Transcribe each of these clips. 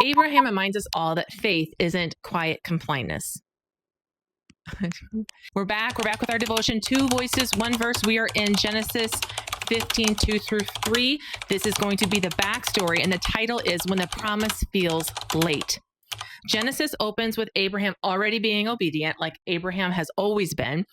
Abraham reminds us all that faith isn't quiet compliance. We're back with our devotion. Two voices, one verse. We are in Genesis 15, 2 through 3. This is going to be the backstory, and the title is When the Promise Feels Late. Genesis opens with Abraham already being obedient, like Abraham has always been.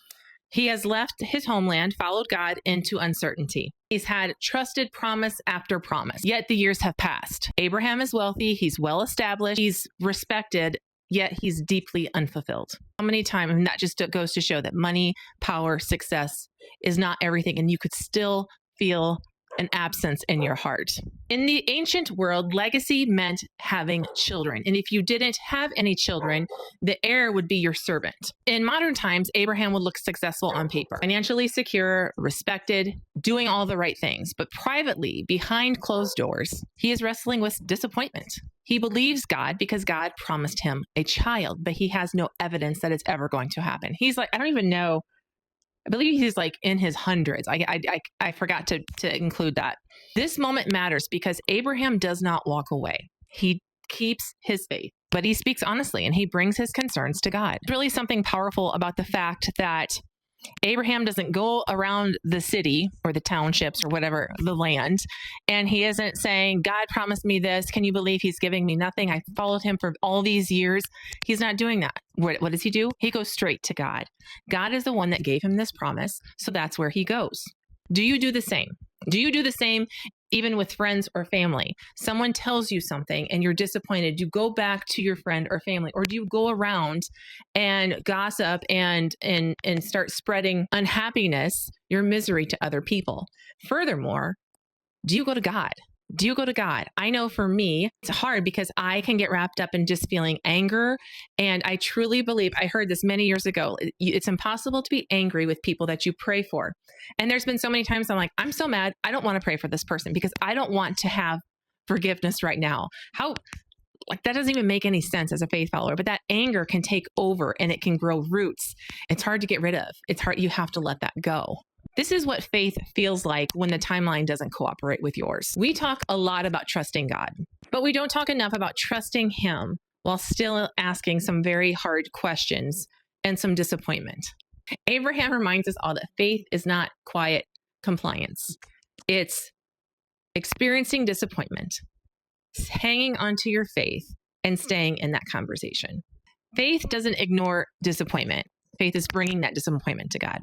He has left his homeland, followed God into uncertainty. He's had trusted promise after promise, yet the years have passed. Abraham is wealthy, he's well established, he's respected, yet he's deeply unfulfilled. How many times, and that just goes to show that money, power, success is not everything, and you could still feel an absence in your heart. In the ancient world, legacy meant having children. And if you didn't have any children, the heir would be your servant. In modern times, Abraham would look successful on paper, financially secure, respected, doing all the right things. But privately, behind closed doors, he is wrestling with disappointment. He believes God because God promised him a child, but he has no evidence that it's ever going to happen. He's like, I don't even know. I believe he's like in his hundreds. I forgot to include that. This moment matters because Abraham does not walk away. He keeps his faith, but he speaks honestly and he brings his concerns to God. There's really something powerful about the fact that Abraham doesn't go around the city or the townships or whatever, the land, and he isn't saying, God promised me this. Can you believe he's giving me nothing? I followed him for all these years. He's not doing that. What does he do? He goes straight to God. God is the one that gave him this promise, so that's where he goes. Do you do the same? Do you do the same even with friends or family? Someone tells you something and you're disappointed. Do you go back to your friend or family, or do you go around and gossip and start spreading unhappiness, your misery to other people? Furthermore, do you go to God? Do you go to God? I know for me, it's hard because I can get wrapped up in just feeling anger. And I truly believe, I heard this many years ago, it's impossible to be angry with people that you pray for. And there's been so many times I'm like, I'm so mad. I don't want to pray for this person because I don't want to have forgiveness right now. Like that doesn't even make any sense as a faith follower, but that anger can take over and it can grow roots. It's hard to get rid of. It's hard. You have to let that go. This is what faith feels like when the timeline doesn't cooperate with yours. We talk a lot about trusting God, but we don't talk enough about trusting him while still asking some very hard questions and some disappointment. Abraham reminds us all that faith is not quiet compliance. It's experiencing disappointment, hanging onto your faith, and staying in that conversation. Faith doesn't ignore disappointment. Faith is bringing that disappointment to God.